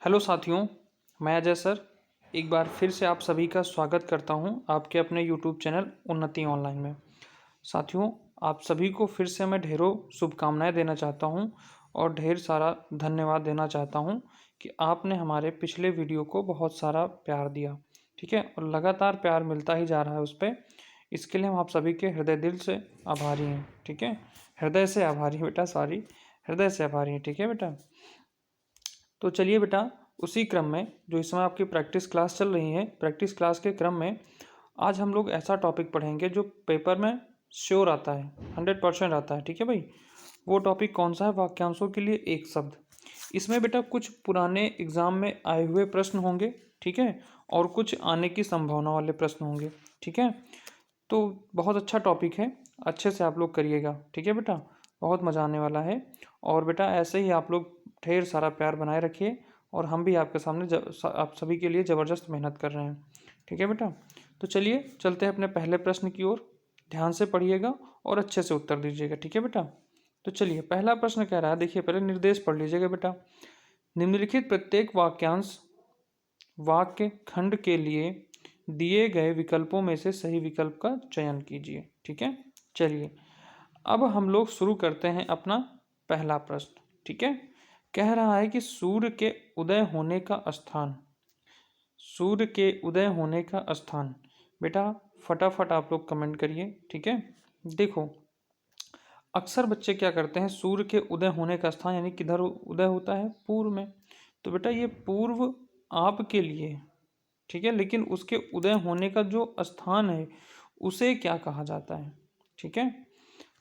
Hello साथियों, मैं Ajay sir एक बार फिर से आप सभी का स्वागत करता हूं आपके अपने यूट्यूब चैनल उन्नति ऑनलाइन में। साथियों, आप सभी को फिर से मैं ढेरों शुभकामनाएं देना चाहता हूं और ढेर सारा धन्यवाद देना चाहता हूं कि आपने हमारे पिछले वीडियो को बहुत सारा प्यार दिया। ठीक है, और लगातार प्यार मिलता ही जा रहा है उस पर। इसके लिए हम आप सभी के हृदय दिल से आभारी हैं। ठीक है, हृदय से आभारी हैं बेटा, सॉरी, हृदय से आभारी हैं। ठीक है बेटा, तो चलिए बेटा, उसी क्रम में जो इस समय आपकी प्रैक्टिस क्लास चल रही है, प्रैक्टिस क्लास के क्रम में आज हम लोग ऐसा टॉपिक पढ़ेंगे जो पेपर में श्योर आता है, 100% आता है। ठीक है भाई, वो टॉपिक कौन सा है? वाक्यांशों के लिए एक शब्द। इसमें बेटा कुछ पुराने एग्जाम में आए हुए प्रश्न होंगे, ठीक है, और कुछ आने की संभावना वाले प्रश्न होंगे। ठीक है, तो बहुत अच्छा टॉपिक है, अच्छे से आप लोग करिएगा। ठीक है बेटा, बहुत मज़ा आने वाला है। और बेटा ऐसे ही आप लोग ढेर सारा प्यार बनाए रखिए और हम भी आपके सामने आप सभी के लिए ज़बरदस्त मेहनत कर रहे हैं। ठीक है बेटा, तो चलिए चलते हैं अपने पहले प्रश्न की ओर। ध्यान से पढ़िएगा और अच्छे से उत्तर दीजिएगा। ठीक है बेटा, तो चलिए पहला प्रश्न कह रहा है, देखिए पहले निर्देश पढ़ लीजिएगा बेटा। निम्नलिखित प्रत्येक वाक्यांश वाक्य खंड के लिए दिए गए विकल्पों में से सही विकल्प का चयन कीजिए। ठीक है, चलिए अब हम लोग शुरू करते हैं अपना पहला प्रश्न। ठीक है, कह रहा है कि सूर्य के उदय होने का स्थान, सूर्य के उदय होने का स्थान। बेटा फटाफट आप लोग कमेंट करिए। ठीक है, देखो अक्सर बच्चे क्या करते हैं, सूर्य के उदय होने का स्थान यानी किधर उदय होता है? पूर्व में। तो बेटा ये पूर्व आपके लिए, ठीक है, लेकिन उसके उदय होने का जो स्थान है उसे क्या कहा जाता है? ठीक है,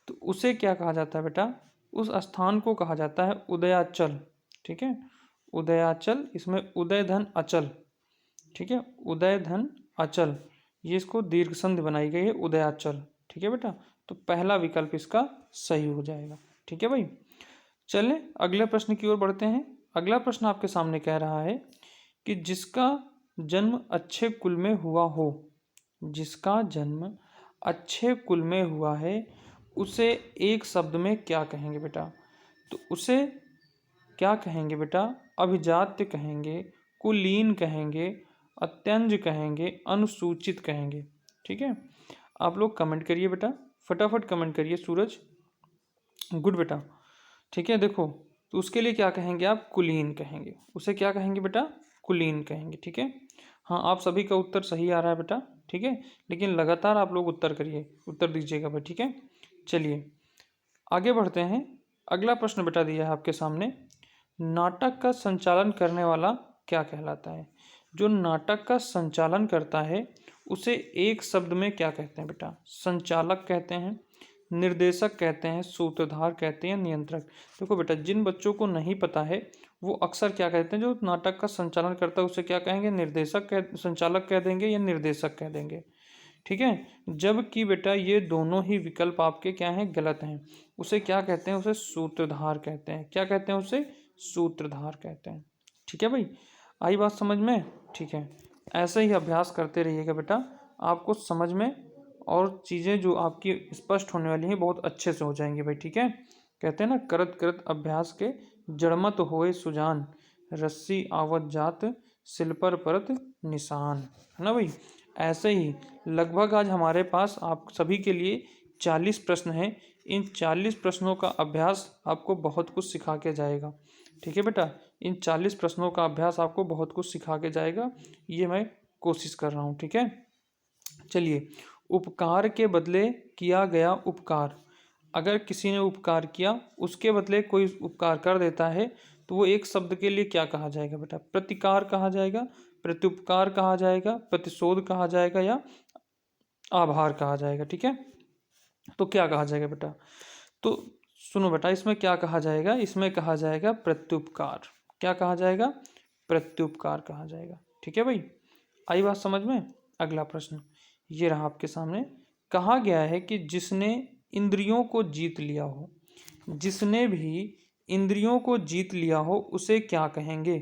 तो उसे क्या कहा जाता है बेटा? उस स्थान को कहा जाता है उदयाचल। ठीक है, उदयाचल, इसमें उदय धन अचल। ठीक है, उदय धन अचल, ये इसको दीर्घ संधि बनाई गई है, उदयाचल। ठीक है बेटा, तो पहला विकल्प इसका सही हो जाएगा। ठीक है भाई, चलें अगले प्रश्न की ओर बढ़ते हैं। अगला प्रश्न आपके सामने कह रहा है कि जिसका जन्म अच्छे कुल में हुआ हो, जिसका जन्म अच्छे कुल में हुआ है उसे एक शब्द में क्या कहेंगे बेटा? तो उसे क्या कहेंगे बेटा? अभिजात्य कहेंगे, कुलीन कहेंगे, अत्यंज कहेंगे, अनुसूचित कहेंगे। ठीक है, आप लोग कमेंट करिए बेटा, फटाफट कमेंट करिए। सूरज, गुड बेटा। ठीक है, देखो तो उसके लिए क्या कहेंगे आप? कुलीन कहेंगे। उसे क्या कहेंगे बेटा? कुलीन कहेंगे। ठीक है, हाँ आप सभी का उत्तर सही आ रहा है बेटा। ठीक है, लेकिन लगातार आप लोग उत्तर करिए, उत्तर दीजिएगा भाई। ठीक है, चलिए आगे बढ़ते हैं। अगला प्रश्न बेटा दिया है आपके सामने, नाटक का संचालन करने वाला क्या कहलाता है? जो नाटक का संचालन करता है उसे एक शब्द में क्या कहते हैं बेटा? संचालक कहते हैं, निर्देशक कहते हैं, सूत्रधार कहते हैं, नियंत्रक। देखो बेटा, जिन बच्चों को नहीं पता है वो अक्सर क्या कहते हैं, जो नाटक का संचालन करता है उसे क्या कहेंगे? निर्देशक संचालक कह देंगे या निर्देशक कह देंगे। ठीक है, जबकि बेटा ये दोनों ही विकल्प आपके क्या हैं? गलत हैं। उसे क्या कहते हैं? उसे सूत्रधार कहते हैं। क्या कहते हैं? उसे सूत्रधार कहते हैं। ठीक है भाई, आई बात समझ में? ठीक है, ऐसे ही अभ्यास करते रहिएगा बेटा, आपको समझ में और चीज़ें जो आपकी स्पष्ट होने वाली हैं बहुत अच्छे से हो जाएंगी भाई। ठीक है, कहते हैं ना, करत करत अभ्यास के जड़मत होए सुजान, रस्सी आवत जात सिल पर परत निशान। है ना भाई, ऐसे ही लगभग आज हमारे पास आप सभी के लिए 40 प्रश्न हैं। इन 40 प्रश्नों का अभ्यास आपको बहुत कुछ सिखा के जाएगा। ठीक है बेटा, इन 40 प्रश्नों का अभ्यास आपको बहुत कुछ सिखा के जाएगा, ये मैं कोशिश कर रहा हूँ। ठीक है, चलिए उपकार के बदले किया गया उपकार। अगर किसी ने उपकार किया उसके बदले कोई उपकार कर देता है तो वो एक शब्द के लिए क्या कहा जाएगा बेटा? प्रतिकार कहा जाएगा, प्रत्युपकार कहा जाएगा, प्रतिशोध कहा जाएगा या आभार कहा जाएगा। ठीक है, तो क्या कहा जाएगा बेटा? तो सुनो बेटा, इसमें क्या कहा जाएगा? इसमें कहा जाएगा प्रत्युपकार। क्या कहा जाएगा? प्रत्युपकार कहा जाएगा। ठीक है भाई, आई बात समझ में? अगला प्रश्न ये रहा आपके सामने। कहा गया है कि जिसने इंद्रियों को जीत लिया हो, जिसने भी इंद्रियों को जीत लिया हो उसे क्या कहेंगे?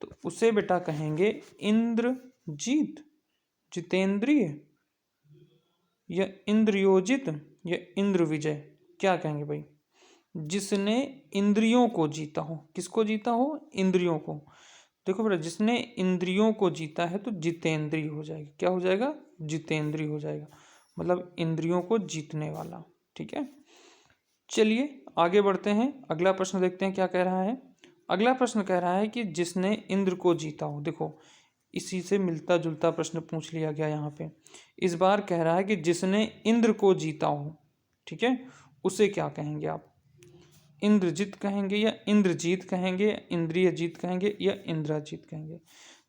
तो उसे बेटा कहेंगे इंद्रजीत, जितेंद्रिय, या इंद्रियोजित, या इंद्र विजय। क्या कहेंगे भाई? जिसने इंद्रियों को जीता हो, किसको जीता हो? इंद्रियों को। देखो बेटा, जिसने इंद्रियों को जीता है तो जितेंद्रिय हो जाएगा। क्या हो जाएगा? जितेंद्रिय हो जाएगा, मतलब इंद्रियों को जीतने वाला। ठीक है, चलिए आगे बढ़ते हैं। अगला प्रश्न देखते हैं क्या कह रहा है। अगला प्रश्न कह रहा है कि जिसने इंद्र को जीता हो। देखो, इसी से मिलता जुलता प्रश्न पूछ लिया गया यहाँ पे। इस बार कह रहा है कि जिसने इंद्र को जीता हो, ठीक है, उसे क्या कहेंगे आप? इंद्रजीत कहेंगे या इंद्रजीत कहेंगे या इंद्रिय जीत कहेंगे या इंद्रजीत कहेंगे?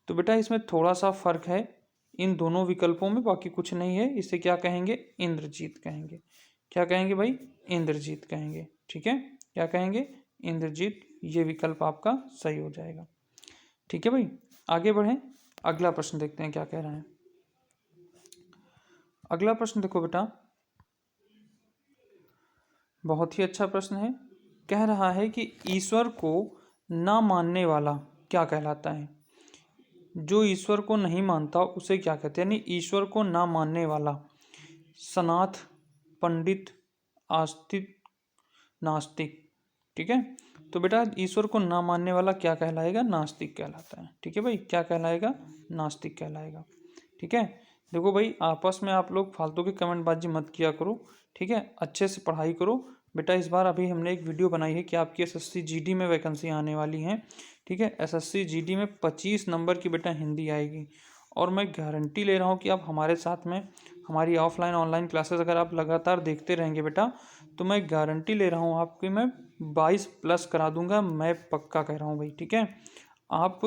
तो बेटा इसमें थोड़ा सा फर्क है इन दोनों विकल्पों में, बाकी कुछ नहीं है। इसे क्या कहेंगे? इंद्रजीत कहेंगे। क्या कहेंगे भाई? इंद्रजीत कहेंगे। ठीक है, क्या कहेंगे? इंद्रजीत। ये विकल्प आपका सही हो जाएगा। ठीक है भाई, आगे बढ़ें। अगला प्रश्न देखते हैं क्या कह रहा है। अगला प्रश्न देखो बेटा, बहुत ही अच्छा प्रश्न है। कह रहा है कि ईश्वर को ना मानने वाला क्या कहलाता है? जो ईश्वर को नहीं मानता उसे क्या कहते हैं? यानी ईश्वर को ना मानने वाला, सनाथ, पंडित, आस्तिक, नास्तिक। ठीक है, तो बेटा ईश्वर को ना मानने वाला क्या कहलाएगा? नास्तिक कहलाता है। ठीक है भाई, क्या कहलाएगा? नास्तिक कहलाएगा। ठीक है, देखो भाई आपस में आप लोग फालतू की कमेंटबाजी मत किया करो। ठीक है, अच्छे से पढ़ाई करो बेटा। इस बार अभी हमने एक वीडियो बनाई है कि आपकी एसएससी जीडी में वैकेंसी आने वाली है। ठीक है, एसएससी जीडी में 25 नंबर की बेटा हिंदी आएगी, और मैं गारंटी ले रहा हूँ कि आप हमारे साथ में हमारी ऑफलाइन ऑनलाइन क्लासेस अगर आप लगातार देखते रहेंगे बेटा, तो मैं गारंटी ले रहा हूँ आपकी, मैं 22+ करा दूंगा। मैं पक्का कह रहा हूँ भाई। ठीक है, आप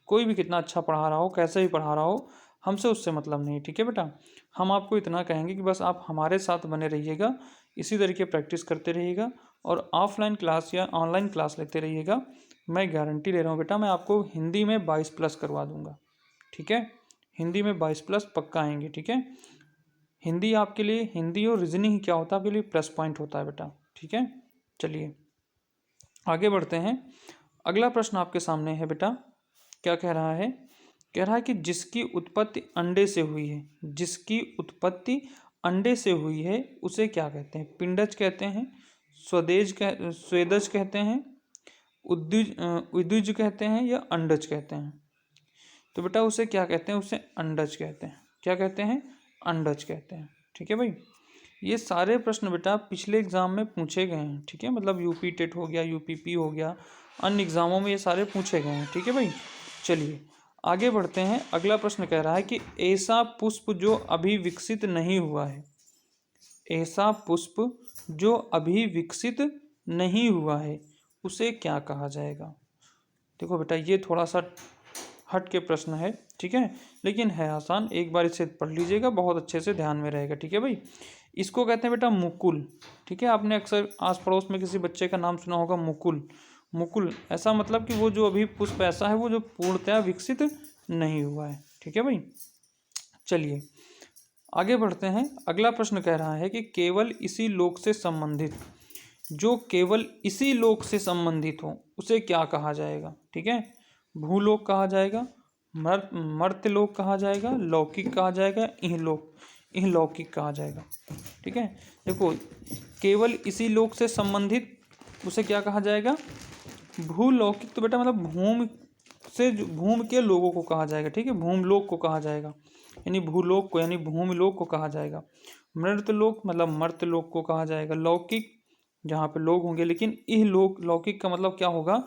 कोई भी कितना अच्छा पढ़ा रहा हो, कैसे भी पढ़ा रहा हो, हमसे उससे मतलब नहीं। ठीक है बेटा, हम आपको इतना कहेंगे कि बस आप हमारे साथ बने रहिएगा, इसी तरीके प्रैक्टिस करते रहिएगा, और ऑफलाइन क्लास या ऑनलाइन क्लास लेते रहिएगा। मैं गारंटी ले रहा हूँ बेटा, मैं आपको हिंदी में 22+ करवा दूंगा। ठीक है, हिंदी में 22+ पक्का आएंगे। ठीक है, हिंदी आपके लिए, हिंदी और रीजनिंग क्या होता है आपके लिए? प्लस पॉइंट होता है बेटा। ठीक है, चलिए आगे बढ़ते हैं। अगला प्रश्न आपके सामने है बेटा, क्या कह रहा है? कह रहा है कि जिसकी उत्पत्ति अंडे से हुई है, जिसकी उत्पत्ति अंडे से हुई है उसे क्या कहते हैं? पिंडज कहते हैं, स्वेदज कहते हैं, उद्विज कहते हैं, या अंडज कहते हैं? तो बेटा उसे क्या कहते हैं? उसे अंडज कहते हैं। क्या कहते हैं? अंडज कहते हैं। ठीक है भाई, ये सारे प्रश्न बेटा पिछले एग्जाम में पूछे गए हैं। ठीक है, मतलब यूपी टेट हो गया, यूपीपी हो गया, अन्य एग्जामों में ये सारे पूछे गए हैं। ठीक है भाई, चलिए आगे बढ़ते हैं। अगला प्रश्न कह रहा है कि ऐसा पुष्प जो अभी विकसित नहीं हुआ है, ऐसा पुष्प जो अभी विकसित नहीं हुआ है उसे क्या कहा जाएगा? देखो बेटा ये थोड़ा सा हट के प्रश्न है। ठीक है, लेकिन है आसान, एक बार इसे पढ़ लीजिएगा, बहुत अच्छे से ध्यान में रहेगा। ठीक है भाई, इसको कहते हैं बेटा मुकुल। ठीक है, आपने अक्सर आस पड़ोस में किसी बच्चे का नाम सुना होगा मुकुल। मुकुल ऐसा मतलब कि वो जो अभी पुष्प ऐसा है वो जो पूर्णतया विकसित नहीं हुआ है। ठीक है भाई, चलिए आगे बढ़ते हैं। अगला प्रश्न कह रहा है कि केवल इसी लोक से संबंधित, जो केवल इसी लोक से संबंधित हो उसे क्या कहा जाएगा? ठीक है, भूलोक कहा जाएगा, मर्त्यलोक कहा जाएगा, लौकिक कहा जाएगा, इहलौकिक कहा जाएगा। ठीक है, देखो केवल इसी लोक से संबंधित उसे क्या कहा जाएगा? भूलौकिक तो बेटा मतलब भूम के लोगों को कहा जाएगा। ठीक है, भूमलोक को कहा जाएगा, यानी भूलोक को, यानी भूमिलोक को कहा जाएगा। मृतलोक मतलब मर्त्यलोक को कहा जाएगा। लौकिक जहाँ पे लोग होंगे, लेकिन लौकिक का मतलब क्या होगा?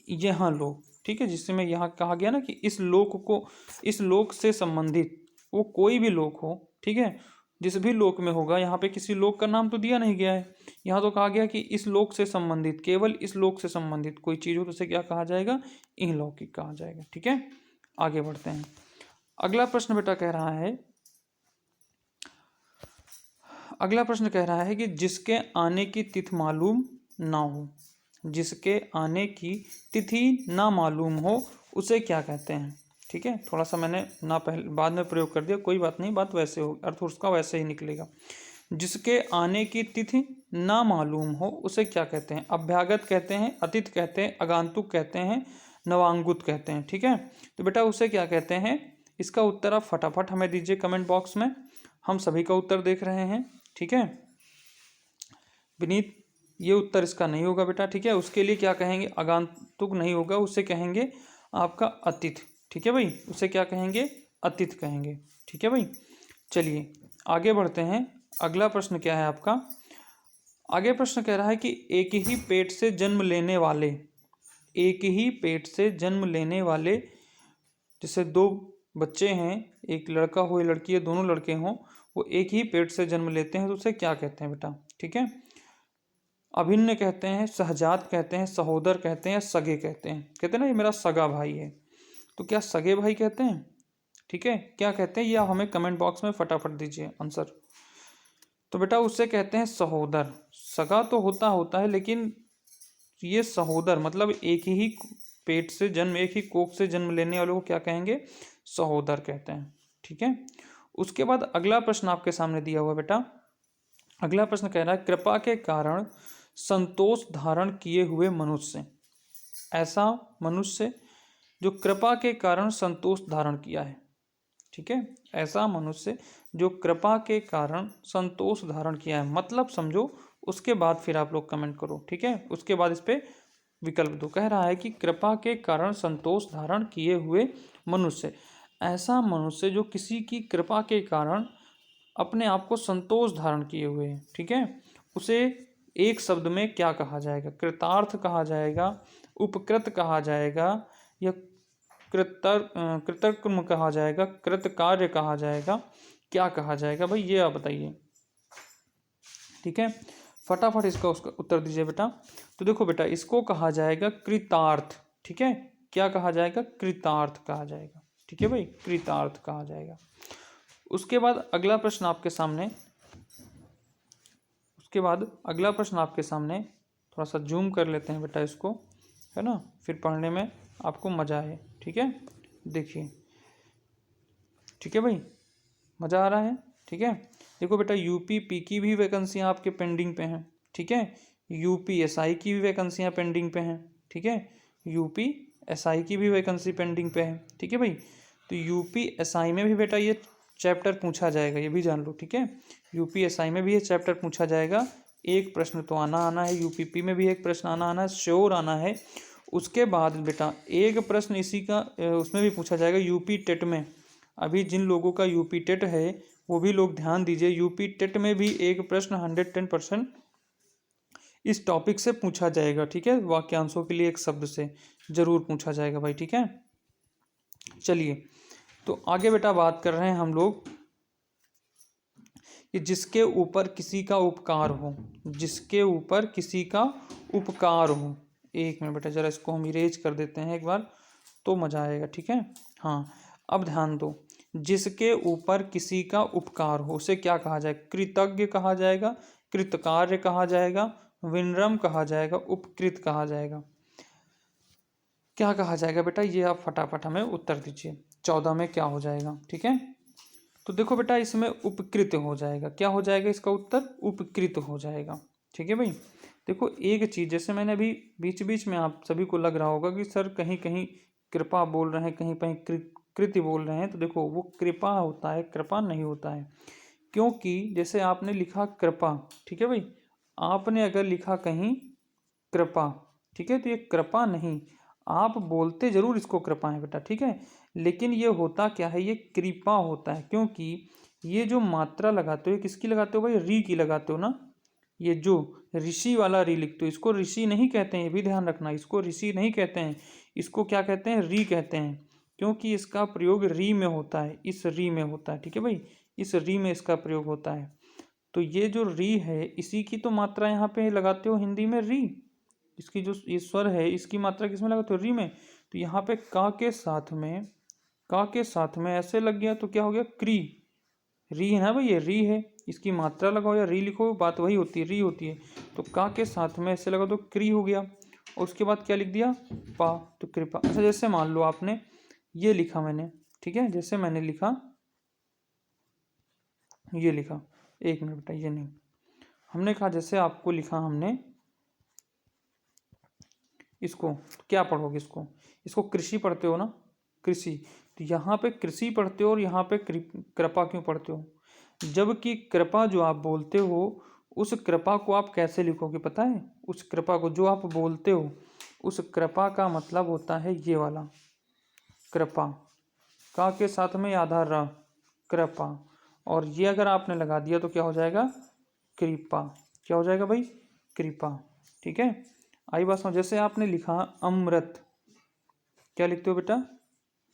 यहाँ लोग। ठीक है, जिससे मैं यहाँ कहा गया ना कि इस लोक से संबंधित, वो कोई भी लोक हो। ठीक है, जिस भी लोक में होगा, यहाँ पे किसी लोक का नाम तो दिया नहीं गया है, यहाँ तो कहा गया कि इस लोक से संबंधित, केवल इस लोक से संबंधित कोई चीज़ हो तो उसे क्या कहा जाएगा? इहलौकिक कहा जाएगा। ठीक है, आगे बढ़ते हैं। अगला प्रश्न बेटा कह रहा है, अगला प्रश्न कह रहा है कि जिसके आने की तिथि मालूम ना हो, जिसके आने की तिथि ना मालूम हो उसे क्या कहते हैं? ठीक है, थोड़ा सा मैंने ना पहले बाद में प्रयोग कर दिया, कोई बात नहीं, बात वैसे हो, अर्थ उसका वैसे ही निकलेगा। जिसके आने की तिथि ना मालूम हो उसे क्या कहते हैं? अभ्यागत कहते हैं, अतिथ कहते हैं, आगंतुक कहते हैं, नवांगुत कहते हैं। ठीक है, तो बेटा उसे क्या कहते हैं? इसका उत्तर आप फटाफट हमें दीजिए कमेंट बॉक्स में, हम सभी का उत्तर देख रहे हैं। ठीक है विनीत, ये उत्तर इसका नहीं होगा बेटा। ठीक है, उसके लिए क्या कहेंगे? आगंतुक नहीं होगा, उससे कहेंगे आपका अतिथ। ठीक है भाई, उसे क्या कहेंगे? अतिथ कहेंगे। ठीक है भाई, चलिए आगे बढ़ते हैं। अगला प्रश्न क्या है आपका? आगे प्रश्न कह रहा है कि एक ही पेट से जन्म लेने वाले, एक ही पेट से जन्म लेने वाले, जैसे दो बच्चे हैं, एक लड़का हो या लड़की है, दोनों लड़के हों, वो एक ही पेट से जन्म लेते हैं तो उसे क्या कहते हैं बेटा? ठीक है, अभिन्न कहते हैं, सहजात कहते हैं, सहोदर कहते हैं, सगे कहते हैं। कहते हैं ना ये मेरा सगा भाई है, तो क्या सगे भाई कहते हैं? ठीक है, क्या कहते हैं ये आप हमें कमेंट बॉक्स में फटाफट दीजिए आंसर। तो बेटा उससे कहते हैं सहोदर। सगा तो होता होता है, लेकिन ये सहोदर मतलब एक ही पेट से जन्म, एक ही कोख से जन्म लेने वालों को क्या कहेंगे? सहोदर कहते हैं। ठीक है, उसके बाद अगला प्रश्न आपके सामने दिया हुआ बेटा। अगला प्रश्न कह रहा है कृपा के कारण संतोष धारण किए हुए मनुष्य। ऐसा मनुष्य जो कृपा के कारण संतोष धारण किया है। ठीक है, ऐसा मनुष्य जो कृपा के कारण संतोष धारण किया है, मतलब समझो। उसके बाद फिर आप लोग कमेंट करो। ठीक है, उसके बाद इस पे विकल्प दो। कह रहा है कि कृपा के कारण संतोष धारण किए हुए मनुष्य, ऐसा मनुष्य जो किसी की कृपा के कारण अपने आप को संतोष धारण किए हुए है। ठीक है, उसे एक शब्द में क्या कहा जाएगा? कृतार्थ कहा जाएगा, उपकृत कहा जाएगा, या कृतकृम कहा जाएगा, कृतकार्य कहा जाएगा, क्या कहा जाएगा भाई? ये आप बताइए। ठीक है, फटाफट इसका उसका उत्तर दीजिए बेटा। तो देखो बेटा, इसको कहा जाएगा कृतार्थ। ठीक है, क्या कहा जाएगा? कृतार्थ कहा जाएगा। ठीक है भाई, कृतार्थ कहा जाएगा। उसके बाद अगला प्रश्न आपके सामने, उसके बाद अगला प्रश्न आपके सामने, थोड़ा सा जूम कर लेते हैं बेटा इसको, है ना, फिर पढ़ने में आपको मज़ा आए। ठीक है, देखिए। ठीक है भाई, मज़ा आ रहा है? ठीक है, देखो बेटा, यूपी पी की भी वैकेंसियाँ आपके पेंडिंग पे हैं। ठीक है, यूपी एसआई की भी वैकेंसियाँ पेंडिंग पे हैं। ठीक है, यूपी एसआई की भी वैकेंसी पेंडिंग पे है। ठीक है भाई, तो यूपी एसआई में भी बेटा ये चैप्टर पूछा जाएगा, ये भी जान लो। ठीक है, यूपी एसआई में भी ये चैप्टर पूछा जाएगा। एक प्रश्न तो आना आना है, यूपीपी में भी एक प्रश्न आना आना है, श्योर आना है। उसके बाद बेटा एक प्रश्न इसी का उसमें भी पूछा जाएगा, यूपी टेट में। अभी जिन लोगों का यूपी टेट है वो भी लोग ध्यान दीजिए, यूपी टेट में भी एक प्रश्न 110% इस टॉपिक से पूछा जाएगा। ठीक है, वाक्यांशों के लिए एक शब्द से जरूर पूछा जाएगा भाई। ठीक है, चलिए तो आगे बेटा बात कर रहे हैं हम लोग कि जिसके ऊपर किसी का उपकार हो, जिसके ऊपर किसी का उपकार हो। एक मिनट बेटा, जरा इसको हम इरेज कर देते हैं एक बार तो मजा आएगा। ठीक है, हाँ, अब ध्यान दो। जिसके ऊपर किसी का उपकार हो उसे क्या कहा जाए? कृतज्ञ कहा जाएगा, कृतकार्य कहा जाएगा, विनम्र कहा जाएगा, उपकृत कहा जाएगा। क्या कहा जाएगा बेटा? ये आप फटाफट हमें उत्तर दीजिए। 14 में क्या हो जाएगा? ठीक है, तो देखो बेटा, इसमें उपकृत हो जाएगा। क्या हो जाएगा इसका उत्तर? उपकृत हो जाएगा। ठीक है भाई, देखो एक चीज़, जैसे मैंने अभी बीच बीच में आप सभी को लग रहा होगा कि सर कहीं कहीं कृपा बोल रहे हैं, कहीं कहीं कृति बोल रहे हैं, तो देखो वो कृपा होता है, कृपा नहीं होता है। क्योंकि जैसे आपने लिखा कृपा, ठीक है भाई, आपने अगर लिखा कहीं कृपा, ठीक है, तो ये कृपा नहीं, आप बोलते जरूर इसको कृपा है बेटा। ठीक है, लेकिन ये होता क्या है? ये कृपा होता है, क्योंकि ये जो मात्रा लगाते हो किसकी लगाते हो भाई? री की लगाते हो ना। ये जो ऋषि वाला री लिखते हो, इसको ऋषि नहीं कहते हैं, ये भी ध्यान रखना। इसको ऋषि नहीं कहते हैं, इसको क्या कहते हैं? री कहते हैं, क्योंकि इसका प्रयोग री में होता है, इस री में होता है। ठीक है भाई, इस री में इसका प्रयोग होता है। तो ये जो री है इसी की तो मात्रा यहाँ पे लगाते हो हिंदी में री। इसकी जो ये स्वर है इसकी मात्रा किसमें लगाते हो? री में। तो यहाँ पे का के साथ में, का के साथ में ऐसे लग गया तो क्या हो गया? क्री। री है ना भाई, ये री है, इसकी मात्रा लगाओ या री लिखो, बात वही होती है, री होती है। तो का के साथ में ऐसे लगा तो क्री हो गया, और उसके बाद क्या लिख दिया? पा, तो कृपा। अच्छा, जैसे मान लो आपने ये लिखा मैंने, ठीक है, जैसे मैंने लिखा, ये लिखा, एक मिनट बेटा, ये नहीं, हमने कहा जैसे आपको लिखा हमने इसको, तो क्या पढ़ोगे इसको? इसको कृषि पढ़ते हो ना, कृषि। तो यहाँ पे कृषि पढ़ते हो और यहाँ पे कृपा क्यों पढ़ते हो? जबकि कृपा जो आप बोलते हो, उस कृपा को आप कैसे लिखोगे पता है? उस कृपा को जो आप बोलते हो, उस कृपा का मतलब होता है ये वाला, कृपा, का के साथ में आधा र, कृपा, और ये अगर आपने लगा दिया तो क्या हो जाएगा, कृपा। क्या हो जाएगा भाई, कृपा। ठीक है, आई बात समझ। जैसे आपने लिखा अमृत, क्या लिखते हो बेटा,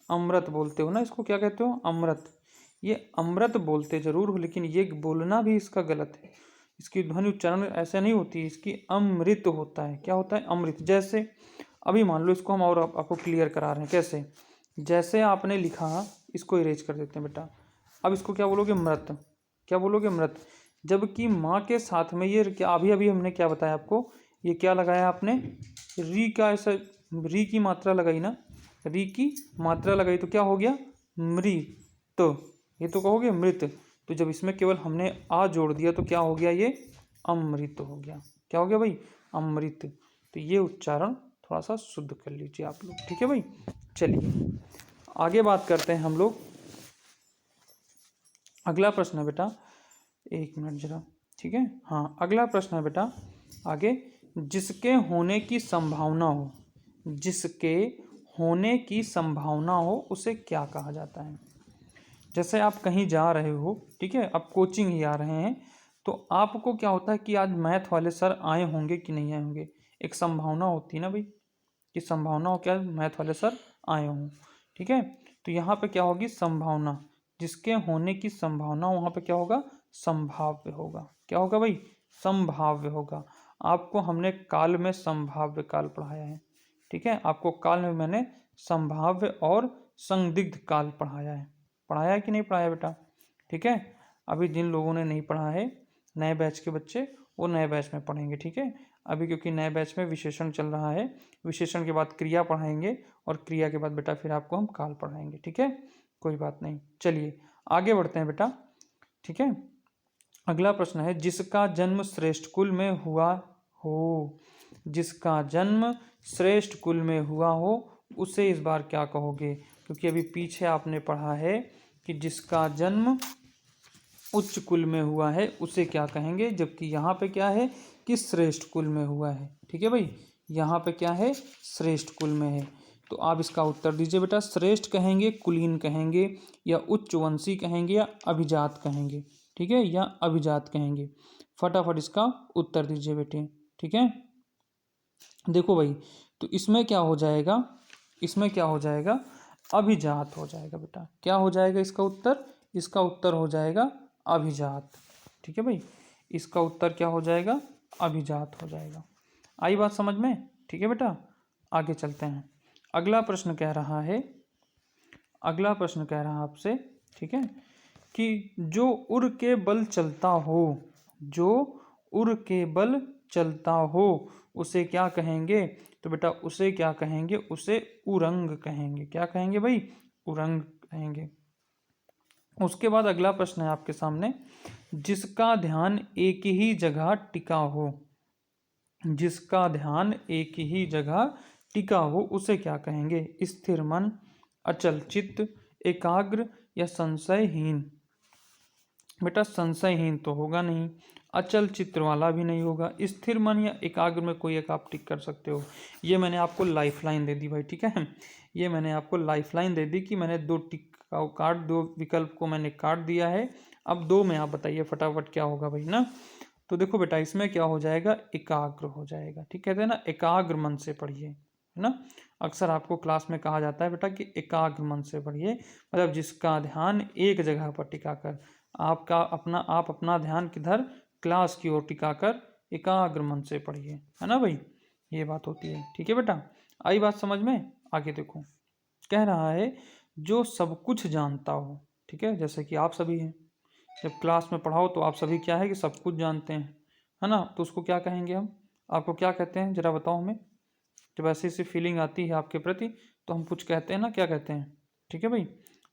अमृत बोलते हो ना, इसको क्या कहते हो, अमृत। ये अमृत बोलते जरूर हो, लेकिन ये बोलना भी इसका गलत है। इसकी ध्वनि उच्चारण ऐसे नहीं होती, इसकी अमृत होता है। क्या होता है, अमृत। जैसे अभी मान लो इसको हम और आपको क्लियर करा रहे हैं कैसे। जैसे आपने लिखा, इसको इरेज कर देते हैं बेटा। अब इसको क्या बोलोगे, मृत। क्या बोलोगे, मृत। जबकि माँ के साथ में ये क्या, अभी अभी हमने क्या बताया आपको, ये क्या लगाया आपने, री का, ऐसा री की मात्रा लगाई ना, री की मात्रा लगाई तो क्या हो गया, मृत। तो ये तो कहोगे मृत। तो जब इसमें केवल हमने आ जोड़ दिया तो क्या हो गया, ये अमृत हो गया। क्या हो गया भाई, अमृत। तो ये उच्चारण थोड़ा सा शुद्ध कर लीजिए आप लोग। ठीक है भाई, चलिए आगे बात करते हैं हम लोग। अगला प्रश्न है बेटा, एक मिनट जरा। ठीक है, हाँ, अगला प्रश्न है बेटा आगे। जिसके होने की संभावना हो, जिसके होने की संभावना हो उसे क्या कहा जाता है। जैसे आप कहीं जा रहे हो, ठीक है, आप कोचिंग ही आ रहे हैं, तो आपको क्या होता है कि आज मैथ वाले सर आए होंगे कि नहीं आए होंगे, एक संभावना होती है ना भाई, कि संभावना हो क्या मैथ वाले सर आए हों। ठीक है, तो यहाँ पे क्या होगी, संभावना। जिसके होने की संभावना, वहाँ पे क्या होगा, संभाव्य होगा। क्या होगा भाई, संभाव्य होगा। आपको हमने काल में संभाव्य काल पढ़ाया है। ठीक है, आपको काल में मैंने संभाव्य और संदिग्ध काल पढ़ाया है कि नहीं पढ़ाया बेटा। ठीक है, अभी जिन लोगों ने नहीं पढ़ा है, नए बैच के बच्चे, वो नए बैच में पढ़ेंगे। ठीक है, अभी क्योंकि नए बैच में विशेषण चल रहा है, विशेषण के बाद क्रिया पढ़ाएंगे, और क्रिया के बाद बेटा फिर आपको हम काल पढ़ाएंगे। ठीक है, कोई बात नहीं, चलिए आगे बढ़ते हैं बेटा। ठीक है, अगला प्रश्न है, जिसका जन्म श्रेष्ठ कुल में हुआ हो, जिसका जन्म श्रेष्ठ कुल में हुआ हो उसे इस बार क्या कहोगे। क्योंकि अभी पीछे आपने पढ़ा है कि जिसका जन्म उच्च कुल में हुआ है उसे क्या कहेंगे, जबकि यहाँ पे क्या है कि श्रेष्ठ कुल में हुआ है। ठीक है भाई, यहाँ पे क्या है, श्रेष्ठ कुल में है। तो आप इसका उत्तर दीजिए बेटा, श्रेष्ठ कहेंगे, कुलीन कहेंगे, या उच्च वंशी कहेंगे, या अभिजात कहेंगे। ठीक है, या अभिजात कहेंगे। फटाफट इसका उत्तर दीजिए बेटे। ठीक है, देखो भाई, तो इसमें क्या हो जाएगा, इसमें क्या हो जाएगा, अभिजात हो जाएगा बेटा। क्या हो जाएगा इसका उत्तर, इसका उत्तर हो जाएगा अभिजात। ठीक है भाई, इसका उत्तर क्या हो जाएगा, अभिजात हो जाएगा। आई बात समझ में। ठीक है बेटा, आगे चलते हैं। अगला प्रश्न कह रहा है, अगला प्रश्न कह रहा है आपसे, ठीक है, कि जो उर के बल चलता हो, जो उर के बल चलता हो उसे क्या कहेंगे। तो बेटा उसे क्या कहेंगे, उसे उरंग कहेंगे। क्या कहेंगे भाई, उरंग कहेंगे। उसके बाद अगला प्रश्न है आपके सामने, जिसका ध्यान एक ही जगह टिका हो, जिसका ध्यान एक ही जगह टिका हो उसे क्या कहेंगे। स्थिर मन, अचल चित्त, एकाग्र, या संशयहीन। बेटा संशयहीन तो होगा नहीं, अचल चित्र वाला भी नहीं होगा, स्थिर मन या एकाग्र में कोई एक आप टिक कर सकते हो। ये मैंने आपको लाइफ लाइन दे दी भाई। ठीक है, ये मैंने आपको लाइफ लाइन दे दी कि मैंने दो टिक काट, दो विकल्प को मैंने काट दिया है। अब दो में आप बताइए फटाफट क्या होगा भाई ना। तो देखो बेटा, इसमें क्या हो जाएगा, एकाग्र हो जाएगा। ठीक कहते हैं ना, एकाग्र मन से पढ़िए, है ना। अक्सर आपको क्लास में कहा जाता है बेटा कि एकाग्र मन से पढ़िए, मतलब जिसका ध्यान एक जगह पर टिका कर, आप अपना ध्यान किधर, क्लास की ओर टिकाकर एकाग्र मन से पढ़िए, है ना भाई, ये बात होती है। ठीक है बेटा, आई बात समझ में। आगे देखो, कह रहा है जो सब कुछ जानता हो। ठीक है, जैसे कि आप सभी हैं, जब क्लास में पढ़ाओ तो आप सभी क्या है कि सब कुछ जानते हैं, है ना। तो उसको क्या कहेंगे हम, आपको क्या कहते हैं जरा बताओ हमें। जब ऐसी ऐसी फीलिंग आती है आपके प्रति तो हम कुछ कहते हैं ना, क्या कहते हैं। ठीक है भाई,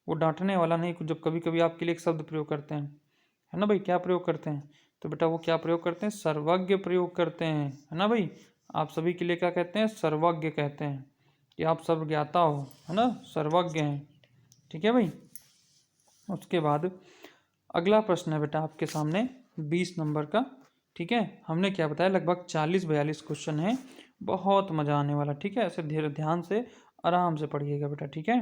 वो डांटने वाला नहीं, जब कभी कभी आपके लिए एक शब्द प्रयोग करते हैं, है ना भाई, क्या प्रयोग करते हैं। तो बेटा वो क्या प्रयोग करते हैं, सर्वज्ञ प्रयोग करते हैं, है ना भाई। आप सभी के लिए क्या कहते हैं, सर्वज्ञ कहते हैं, कि आप सर्वज्ञाता हो, है ना, सर्वज्ञ हैं। ठीक है भाई, उसके बाद अगला प्रश्न है बेटा आपके सामने 20 नंबर का। ठीक है, हमने क्या बताया, लगभग 40-42 क्वेश्चन है, बहुत मज़ा आने वाला। ठीक है, ऐसे धीरे ध्यान से आराम से पढ़िएगा बेटा, ठीक है।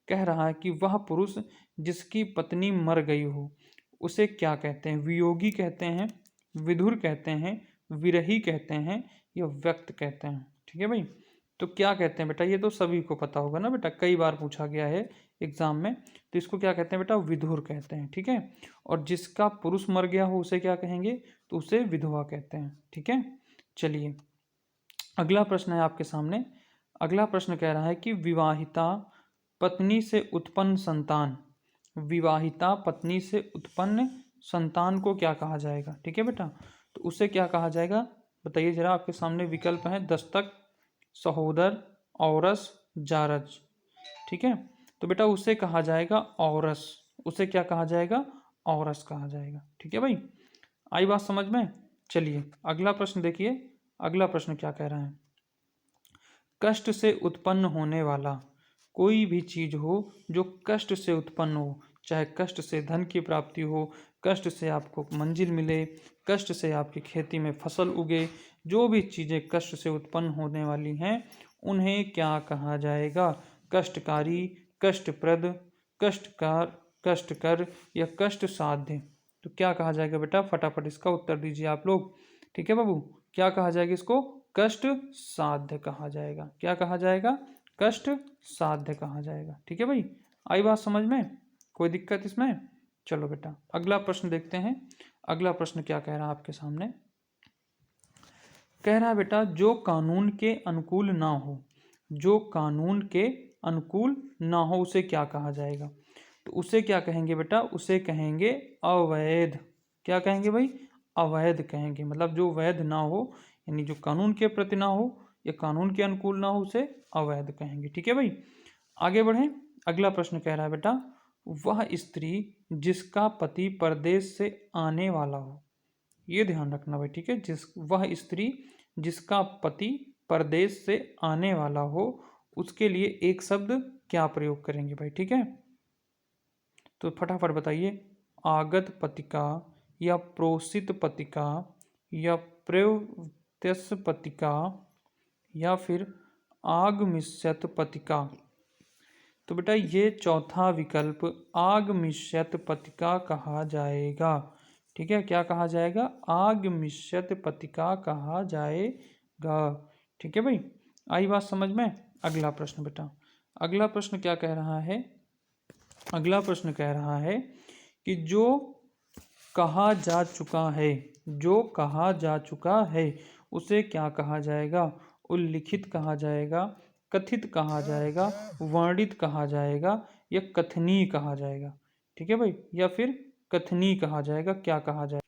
कह रहा है कि वह पुरुष जिसकी पत्नी मर गई हो उसे क्या कहते हैं? वियोगी कहते हैं, विधुर कहते हैं, विरही कहते हैं या व्यक्त कहते हैं, ठीक है भाई। तो क्या कहते हैं बेटा? ये तो सभी को पता होगा ना बेटा, कई बार पूछा गया है एग्जाम में। तो इसको क्या कहते हैं बेटा? विधुर कहते हैं, ठीक है। और जिसका पुरुष मर गया हो उसे क्या कहेंगे? तो उसे विधवा कहते हैं, ठीक है। चलिए अगला प्रश्न है आपके सामने। अगला प्रश्न कह रहा है कि विवाहिता पत्नी से उत्पन्न संतान, विवाहिता पत्नी से उत्पन्न संतान को क्या कहा जाएगा? ठीक है बेटा, तो उसे क्या कहा जाएगा बताइए जरा। आपके सामने विकल्प है दस्तक, सहोदर, औरस, जारज, ठीक है। तो बेटा उसे कहा जाएगा औरस, उसे क्या कहा जाएगा? औरस कहा जाएगा, ठीक है भाई। आई बात समझ में? चलिए अगला प्रश्न देखिए। अगला प्रश्न क्या कह रहा है? कष्ट से उत्पन्न होने वाला कोई भी चीज हो जो कष्ट से उत्पन्न हो, चाहे कष्ट से धन की प्राप्ति हो, कष्ट से आपको मंजिल मिले, कष्ट से आपकी खेती में फसल उगे, जो भी चीजें कष्ट से उत्पन्न होने वाली हैं उन्हें क्या कहा जाएगा? कष्टकारी, कष्टप्रद, कष्टकार, कष्टकर या कष्ट साध्य। तो क्या कहा जाएगा बेटा? फटाफट इसका उत्तर दीजिए आप लोग, ठीक है बाबू। क्या कहा जाएगा इसको? कष्ट साध्य कहा जाएगा। क्या कहा जाएगा? कष्ट साध्य कहा जाएगा, ठीक है भाई। आई बात समझ में? कोई दिक्कत इसमें? चलो बेटा अगला प्रश्न देखते हैं। अगला प्रश्न क्या कह रहा है आपके सामने? कह रहा है बेटा जो कानून के अनुकूल ना हो, जो कानून के अनुकूल ना हो उसे क्या कहा जाएगा? तो उसे क्या कहेंगे बेटा? उसे कहेंगे अवैध। क्या कहेंगे भाई? अवैध कहेंगे। मतलब जो वैध ना हो, यानी जो कानून के प्रति ना हो या कानून के अनुकूल ना हो उसे अवैध कहेंगे, ठीक है भाई। आगे बढ़ें। अगला प्रश्न कह रहा है बेटा वह स्त्री जिसका पति परदेश से आने वाला हो, ये ध्यान रखना भाई, ठीक है। वह स्त्री जिसका पति परदेश से आने वाला हो उसके लिए एक शब्द क्या प्रयोग करेंगे भाई, ठीक है। तो फटाफट बताइए। आगत पतिका या प्रोषित पतिका या प्रत्यस पतिका या फिर आगमिष्यत पतिका। तो बेटा ये चौथा विकल्प आगमिष्यत पतिका कहा जाएगा, ठीक है। क्या कहा जाएगा? आगमिष्यत पतिका कहा जाएगा, ठीक है भाई। आई बात समझ में? अगला प्रश्न बेटा, अगला प्रश्न क्या कह रहा है? अगला प्रश्न कह रहा है कि जो कहा जा चुका है, जो कहा जा चुका है उसे क्या कहा जाएगा? उल्लिखित कहा जाएगा, कथित कहा जाएगा, वर्णित कहा जाएगा या कथनीय कहा जाएगा, ठीक है भाई। या फिर कथनीय कहा जाएगा। क्या कहा जाएगा?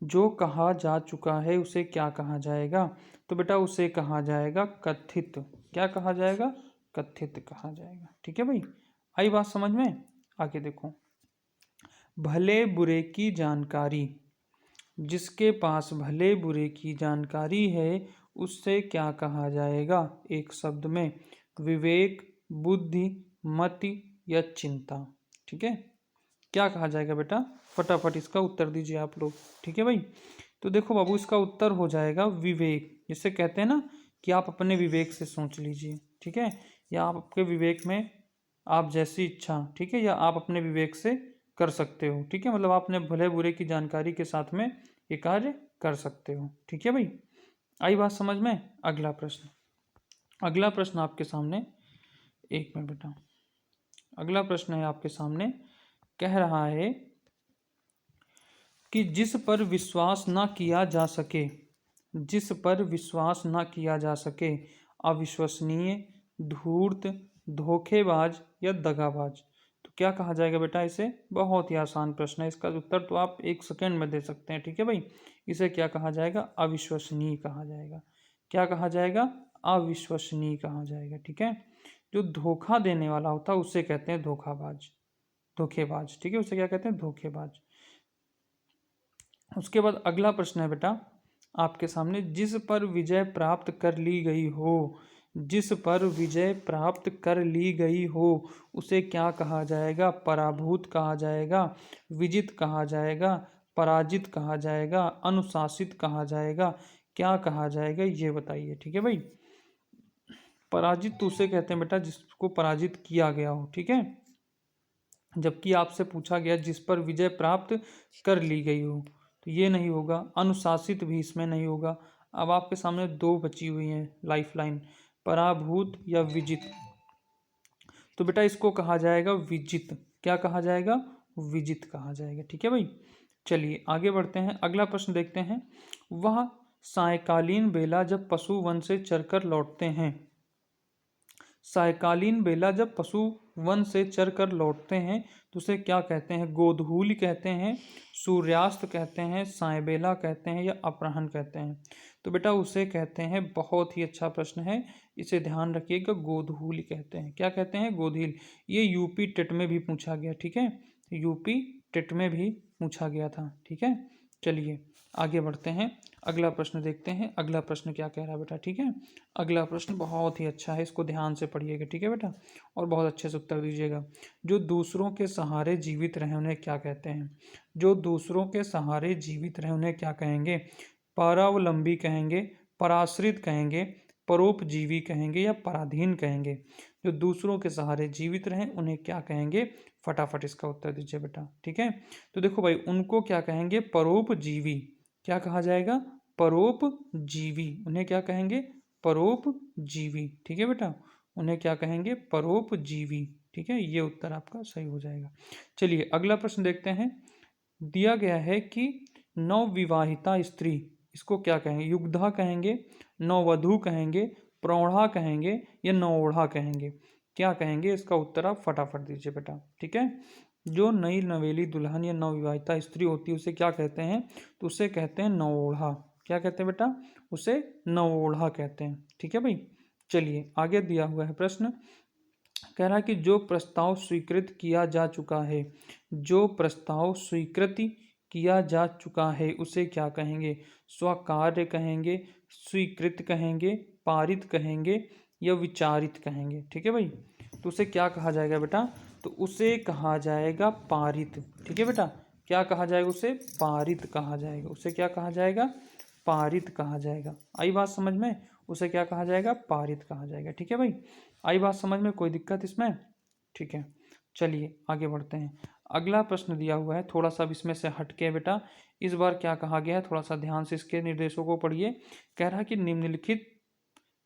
जो कहा जा चुका है उसे क्या कहा जाएगा? तो बेटा उसे कहा जाएगा कथित। क्या कहा जाएगा? कथित कहा जाएगा, ठीक है भाई। आई बात समझ में? आगे देखो। भले बुरे की जानकारी, जिसके पास भले बुरे की जानकारी है उससे क्या कहा जाएगा? एक शब्द में विवेक, बुद्धि, मति या चिंता, ठीक है। क्या कहा जाएगा बेटा? फटाफट इसका उत्तर दीजिए आप लोग, ठीक है भाई। तो देखो बाबू इसका उत्तर हो जाएगा विवेक। जिसे कहते हैं ना कि आप अपने विवेक से सोच लीजिए, ठीक है। या आप आपके विवेक में आप जैसी इच्छा, ठीक है, या आप अपने विवेक से कर सकते हो, ठीक है। मतलब आपने भले बुरे की जानकारी के साथ में ये कार्य कर सकते हो, ठीक है भाई। आई बात समझ में? अगला प्रश्न, अगला प्रश्न आपके सामने, एक मिनट बेटा। अगला प्रश्न है आपके सामने, कह रहा है कि जिस पर विश्वास ना किया जा सके, जिस पर विश्वास ना किया जा सके, अविश्वसनीय, धूर्त, धोखेबाज या दगाबाज। तो क्या कहा जाएगा बेटा इसे? बहुत ही आसान प्रश्न है, इसका उत्तर तो आप 1 सेकंड में दे सकते हैं, ठीक है भाई। इसे क्या कहा जाएगा? अविश्वसनीय कहा जाएगा। क्या कहा जाएगा? अविश्वसनीय कहा जाएगा, ठीक है। जो धोखा देने वाला होता है उसे कहते हैं धोखाबाज, धोखेबाज, ठीक है। उसे क्या कहते हैं? धोखेबाज। उसके बाद अगला प्रश्न है बेटा आपके सामने, जिस पर विजय प्राप्त कर ली गई हो, जिस पर विजय प्राप्त कर ली गई हो उसे क्या कहा जाएगा? पराभूत कहा जाएगा, विजित कहा जाएगा, पराजित कहा जाएगा, अनुशासित कहा जाएगा। क्या कहा जाएगा ये बताइए, ठीक है भाई। पराजित तो उसे कहते हैं बेटा जिसको पराजित किया गया हो, ठीक है। जबकि आपसे पूछा गया जिस पर विजय प्राप्त कर ली गई हो, तो ये नहीं होगा। अनुशासित भी इसमें नहीं होगा। अब आपके सामने दो बची हुई हैं लाइफ लाइन, पराभूत या विजित। तो बेटा इसको कहा जाएगा विजित। क्या कहा जाएगा? विजित कहा जाएगा, ठीक है भाई। चलिए आगे बढ़ते हैं, अगला प्रश्न देखते हैं। वह सायकालीन बेला जब पशु वन से चरकर लौटते हैं, सायकालीन बेला जब पशु वन से चर कर लौटते हैं तो उसे क्या कहते हैं? गोधूलि कहते हैं, सूर्यास्त कहते हैं, साय बेला कहते हैं या अपराह्न कहते हैं? तो बेटा उसे कहते हैं, बहुत ही अच्छा प्रश्न है, इसे ध्यान रखिएगा, गोधूलि कहते हैं। क्या कहते हैं? गोधूलि। ये यूपी टेट में भी पूछा गया, ठीक है, यूपी टेट में भी पूछा गया था, ठीक है। चलिए आगे बढ़ते हैं, अगला प्रश्न देखते हैं। अगला प्रश्न क्या कह रहा है बेटा, ठीक है। अगला प्रश्न बहुत ही अच्छा है, इसको ध्यान से पढ़िएगा, ठीक है बेटा, और बहुत अच्छे से उत्तर दीजिएगा। जो दूसरों के सहारे जीवित रहे उन्हें क्या कहते हैं? जो दूसरों के सहारे जीवित रहे उन्हें क्या कहेंगे? परावलंबी कहेंगे, पराश्रित कहेंगे, परोपजीवी कहेंगे या पराधीन कहेंगे? जो दूसरों के सहारे जीवित रहें उन्हें क्या कहेंगे? फटाफट इसका उत्तर दीजिए बेटा, ठीक है। तो देखो भाई, उनको क्या कहेंगे? परोपजीवी। क्या कहा जाएगा? परोपजीवी। उन्हें क्या कहेंगे? परोपजीवी, ठीक है बेटा, उन्हें क्या कहेंगे? परोपजीवी, ठीक है। ये उत्तर आपका सही हो जाएगा। चलिए अगला प्रश्न देखते हैं। दिया गया है कि नवविवाहिता स्त्री, इसको क्या कहेंगे? युग्धा कहेंगे, नववधू कहेंगे, प्रौढ़ा कहेंगे या नवोढ़ा कहेंगे? क्या कहेंगे? इसका उत्तर आप फटाफट दीजिए बेटा, ठीक है। जो नई नवेली दुल्हन या नवविवाहिता स्त्री होती है उसे क्या कहते हैं? तो उसे कहते हैं नवोढ़ा। क्या कहते हैं बेटा? उसे नवोढ़ा कहते हैं, ठीक है भाई। चलिए आगे दिया हुआ है प्रश्न, कह रहा है कि जो प्रस्ताव स्वीकृत किया जा चुका है, जो प्रस्ताव स्वीकृति किया जा चुका है उसे क्या कहेंगे? स्वीकार्य कहेंगे, स्वीकृत कहेंगे, पारित कहेंगे या विचारित कहेंगे? ठीक है भाई, तो उसे क्या कहा जाएगा बेटा? तो उसे कहा जाएगा पारित, ठीक है बेटा। क्या कहा जाएगा? उसे पारित कहा जाएगा। उसे क्या कहा जाएगा? पारित कहा जाएगा। आई बात समझ में? उसे क्या कहा जाएगा? पारित कहा जाएगा, ठीक है भाई। आई बात समझ में? कोई दिक्कत इसमें? ठीक है, चलिए आगे बढ़ते हैं। अगला प्रश्न दिया हुआ है, थोड़ा सा इसमें से हटके बेटा। इस बार क्या कहा गया है, थोड़ा सा ध्यान से इसके निर्देशों को पढ़िए। कह रहा है कि निम्नलिखित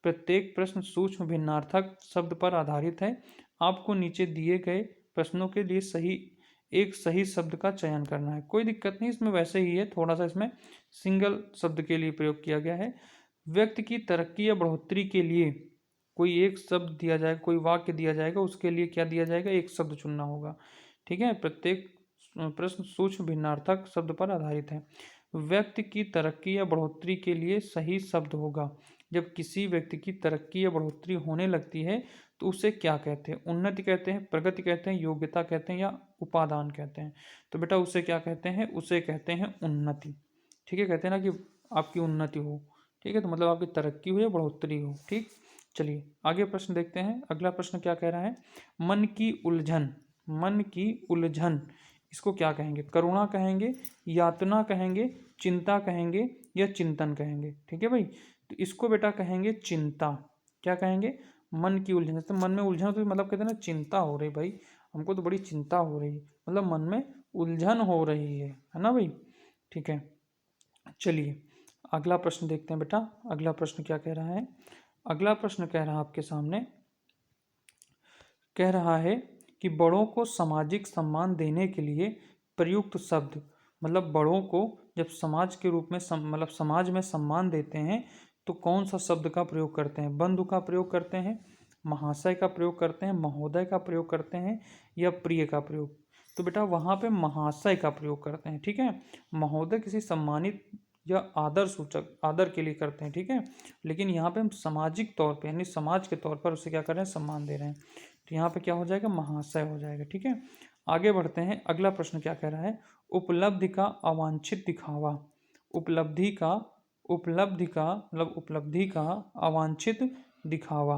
प्रत्येक प्रश्न सूक्ष्म भिन्नार्थक शब्द पर आधारित है। आपको नीचे दिए गए प्रश्नों के लिए एक सही शब्द का चयन करना है। कोई दिक्कत नहीं, इसमें वैसे ही है, थोड़ा सा इसमें सिंगल शब्द के लिए प्रयोग किया गया है। व्यक्ति की तरक्की या बढ़ोतरी के लिए कोई एक शब्द दिया जाएगा, कोई वाक्य दिया जाएगा, उसके लिए क्या दिया जाएगा? एक शब्द चुनना होगा, ठीक है। प्रत्येक प्रश्न सूक्ष्म भिन्नार्थक शब्द पर आधारित है। व्यक्ति की तरक्की या बढ़ोतरी के लिए सही शब्द होगा। जब किसी व्यक्ति की तरक्की या बढ़ोतरी होने लगती है तो उसे क्या कहते हैं? उन्नति कहते हैं, प्रगति कहते हैं, योग्यता कहते हैं या उपादान कहते हैं? तो बेटा उसे क्या कहते हैं? उसे कहते हैं उन्नति, ठीक है। कहते हैं ना कि आपकी उन्नति हो, ठीक है, तो मतलब आपकी तरक्की हो या बढ़ोतरी हो, ठीक। चलिए आगे प्रश्न देखते हैं। अगला प्रश्न क्या कह रहा है? मन की उलझन, मन की उलझन, इसको क्या कहेंगे? करुणा कहेंगे, यातना कहेंगे, चिंता कहेंगे या चिंतन कहेंगे? ठीक है भाई, तो इसको बेटा कहेंगे चिंता। क्या कहेंगे? मन की उलझन, तो मन में उलझन तो मतलब कहते हैं ना चिंता हो रही भाई, हमको तो बड़ी चिंता हो रही है, मतलब मन में उलझन हो रही है ना भाई, ठीक है। चलिए अगला प्रश्न देखते हैं बेटा। अगला प्रश्न क्या कह रहा है? अगला प्रश्न कह रहा है आपके सामने, कह रहा है कि बड़ों को सामाजिक सम्मान देने के लिए प्रयुक्त शब्द, मतलब बड़ों को जब समाज के रूप में मतलब समाज में सम्मान देते हैं तो कौन सा शब्द का प्रयोग करते हैं? बंधु का प्रयोग करते हैं, महाशय का प्रयोग करते हैं, महोदय का प्रयोग करते हैं या प्रिय का प्रयोग? तो बेटा वहाँ पे महाशय का प्रयोग करते हैं, ठीक है। महोदय किसी सम्मानित या आदर सूचक, आदर के लिए करते हैं, ठीक है। लेकिन यहाँ पे हम सामाजिक तौर पे यानी समाज के तौर पर उसे क्या कर रहे हैं? सम्मान दे रहे हैं, तो यहाँ पे क्या हो जाएगा? महाशय हो जाएगा, ठीक है। आगे बढ़ते हैं। अगला प्रश्न क्या कह रहा है? उपलब्धि का अवांछित दिखावा, उपलब्धि का मतलब उपलब्धि का अवांछित दिखावा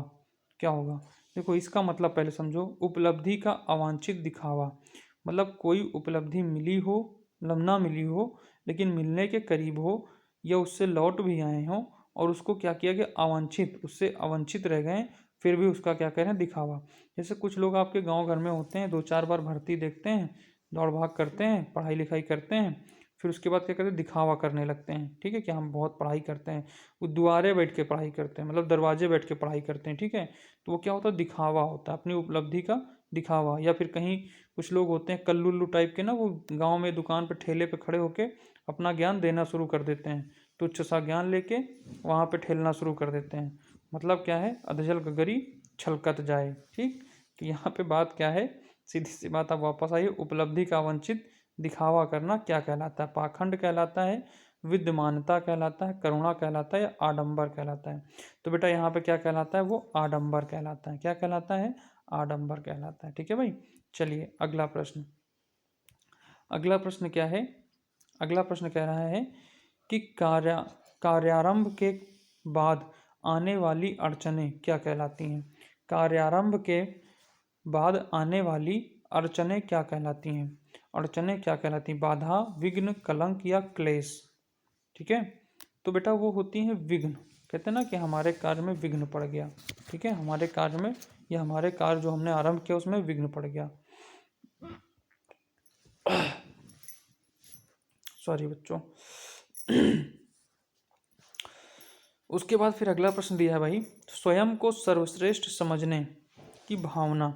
क्या होगा? देखो इसका मतलब पहले समझो। उपलब्धि का अवांछित दिखावा मतलब कोई उपलब्धि मिली हो, मतलब ना मिली हो लेकिन मिलने के करीब हो या उससे लौट भी आए हों और उसको क्या किया गया? अवांछित, उससे अवंचित रह गए, फिर भी उसका क्या कह रहे हैं, दिखावा। जैसे कुछ लोग आपके गांव घर में होते हैं, 2-4 बार भर्ती देखते हैं, दौड़ भाग करते हैं, पढ़ाई लिखाई करते हैं, फिर उसके बाद क्या करते हैं, दिखावा करने लगते हैं। ठीक है, कि हम बहुत पढ़ाई करते हैं। वो दुआरे बैठ के पढ़ाई करते हैं, मतलब दरवाजे बैठ के पढ़ाई करते हैं। ठीक है, तो वो क्या होता है, दिखावा होता है, अपनी उपलब्धि का दिखावा। या फिर कहीं कुछ लोग होते हैं कल्लू टाइप के ना, वो गाँव में दुकान पर ठेले पे खड़े होके अपना ज्ञान देना शुरू कर देते हैं, तुच्छ सा ज्ञान लेके वहाँ पे ठेलना शुरू कर देते हैं। मतलब क्या है, अधजल गगरी छलकत जाए। ठीक, तो यहाँ पे बात क्या है, सीधी सी बात आप वापस आइए, उपलब्धि का वंचित दिखावा करना क्या कहलाता है, पाखंड कहलाता है, विद्यमानता कहलाता है, करुणा कहलाता है, या आडंबर कहलाता है। तो बेटा यहाँ पे क्या कहलाता है, वो आडंबर कहलाता है। क्या कहलाता है, आडंबर कहलाता है। ठीक है भाई, चलिए अगला प्रश्न। अगला प्रश्न क्या है, अगला प्रश्न कह रहा है कि कार्यारंभ के बाद आने वाली अड़चनें क्या कहलाती हैं। कार्यारंभ के बाद आने वाली अड़चनें क्या कहलाती हैं। अड़चनें क्या कहलाती हैं, बाधा, विघ्न, कलंक या क्लेश। ठीक है, तो बेटा वो होती हैं विघ्न। कहते हैं ना कि हमारे कार्य में विघ्न पड़ गया। ठीक है, हमारे कार्य में, या हमारे कार्य जो हमने आरंभ किया उसमें विघ्न पड़ गया। सॉरी बच्चों। उसके बाद फिर अगला प्रश्न दिया है भाई, स्वयं को सर्वश्रेष्ठ समझने की भावना।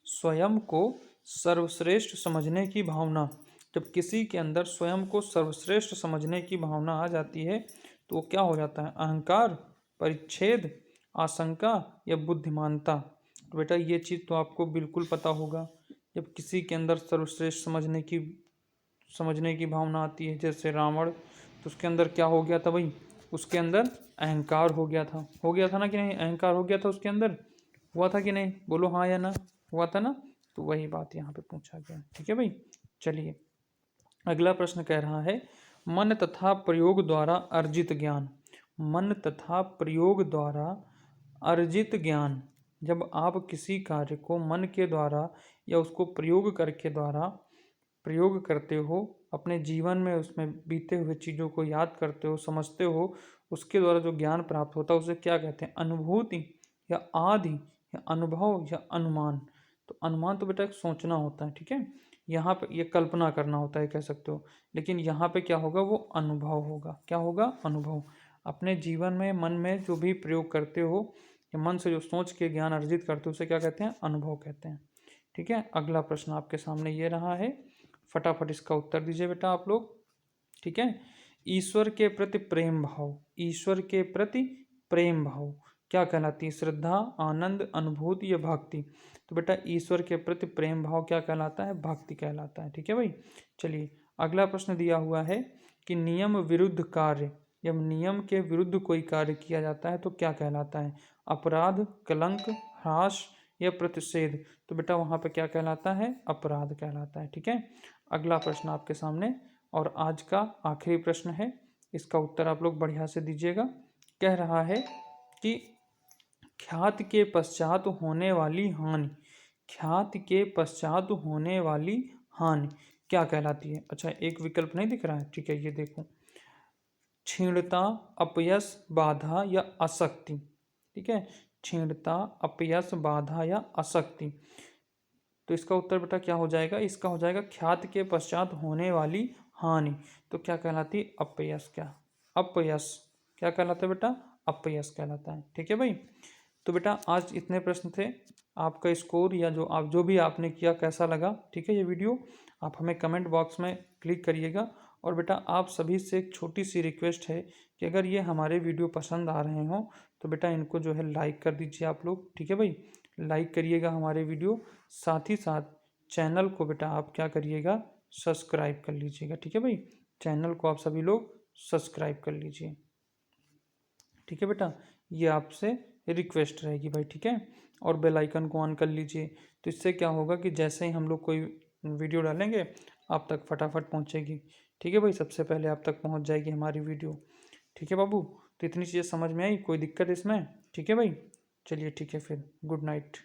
स्वयं को सर्वश्रेष्ठ समझने की भावना, जब किसी के अंदर स्वयं को सर्वश्रेष्ठ समझने की भावना आ जाती है तो वो क्या हो जाता है, अहंकार, परिच्छेद, आशंका या बुद्धिमानता। तो बेटा ये चीज़ तो आपको बिल्कुल पता होगा, जब किसी के अंदर सर्वश्रेष्ठ समझने की भावना आती है, जैसे रावण, तो उसके अंदर क्या हो गया था भाई, उसके अंदर अहंकार हो गया था। हो गया था ना कि नहीं, अहंकार हो गया था उसके अंदर, हुआ था कि नहीं, बोलो हाँ या ना, हुआ था ना। तो वही बात यहाँ पे पूछा गया। ठीक है भाई, चलिए अगला प्रश्न कह रहा है, मन तथा प्रयोग द्वारा अर्जित ज्ञान। मन तथा प्रयोग द्वारा अर्जित ज्ञान, जब आप किसी कार्य को मन के द्वारा या उसको प्रयोग करके द्वारा प्रयोग करते हो, अपने जीवन में उसमें बीते हुए चीज़ों को याद करते हो, समझते हो, उसके द्वारा जो ज्ञान प्राप्त होता है उसे क्या कहते हैं, अनुभूति या आदि या अनुभव या अनुमान। तो अनुमान तो बेटा एक सोचना होता है। ठीक है, यहाँ पे ये कल्पना करना होता है कह सकते हो, लेकिन यहाँ पे क्या होगा, वो अनुभव होगा। क्या होगा, अनुभव। अपने जीवन में मन में जो भी प्रयोग करते हो या मन से जो सोच के ज्ञान अर्जित करते हो उसे क्या कहते हैं, अनुभव कहते हैं। ठीक है, अगला प्रश्न आपके सामने ये रहा है, फटाफट इसका उत्तर दीजिए बेटा आप लोग। ठीक है, ईश्वर के प्रति प्रेम भाव, ईश्वर के प्रति प्रेम भाव क्या कहलाती है, श्रद्धा, आनंद, अनुभूति या भक्ति। तो बेटा ईश्वर के प्रति प्रेम भाव क्या कहलाता है, भक्ति कहलाता है। ठीक है भाई, चलिए अगला प्रश्न दिया हुआ है कि नियम विरुद्ध कार्य, जब नियम के विरुद्ध कोई कार्य किया जाता है तो क्या कहलाता है, अपराध, कलंक, ह्रास या प्रतिषेध। तो बेटा वहाँ पे क्या कहलाता है, अपराध कहलाता है। ठीक है, अगला प्रश्न आपके सामने और आज का आखिरी प्रश्न है, इसका उत्तर आप लोग बढ़िया से दीजिएगा। कह रहा है कि ख्याति के पश्चात होने वाली हानि, ख्याति के पश्चात होने वाली हानि क्या कहलाती है। अच्छा एक विकल्प नहीं दिख रहा है, ठीक है ये देखो, क्षीणता, अपयश, बाधा या आसक्ति। ठीक है, क्षीणता, अपयश, बाधा या आसक्ति। तो इसका उत्तर बेटा क्या हो जाएगा, इसका हो जाएगा ख्याति के पश्चात होने वाली हानि। तो क्या कहलाती है, अपयश। क्या, अपयश क्या कहलाता है बेटा, अपयश कहलाता है। ठीक है भाई, तो बेटा आज इतने प्रश्न थे। आपका स्कोर या जो भी आपने किया कैसा लगा, ठीक है ये वीडियो, आप हमें कमेंट बॉक्स में क्लिक करिएगा। और बेटा आप सभी से एक छोटी सी रिक्वेस्ट है कि अगर ये हमारे वीडियो पसंद आ रहे हों तो बेटा इनको जो है लाइक कर दीजिए आप लोग। ठीक है भाई, लाइक करिएगा हमारे वीडियो, साथ ही साथ चैनल को बेटा आप क्या करिएगा, सब्सक्राइब कर लीजिएगा। ठीक है भाई, चैनल को आप सभी लोग सब्सक्राइब कर लीजिए। ठीक है बेटा, ये आपसे रिक्वेस्ट रहेगी भाई। ठीक है, और बेल आइकन को ऑन कर लीजिए, तो इससे क्या होगा कि जैसे ही हम लोग कोई वीडियो डालेंगे आप तक फटाफट पहुंचेगी। ठीक है भाई, सबसे पहले आप तक पहुंच जाएगी हमारी वीडियो। ठीक है बाबू, तो इतनी चीज़ें समझ में आई, कोई दिक्कत इसमें। ठीक है भाई, चलिए ठीक है फिर, गुड नाइट।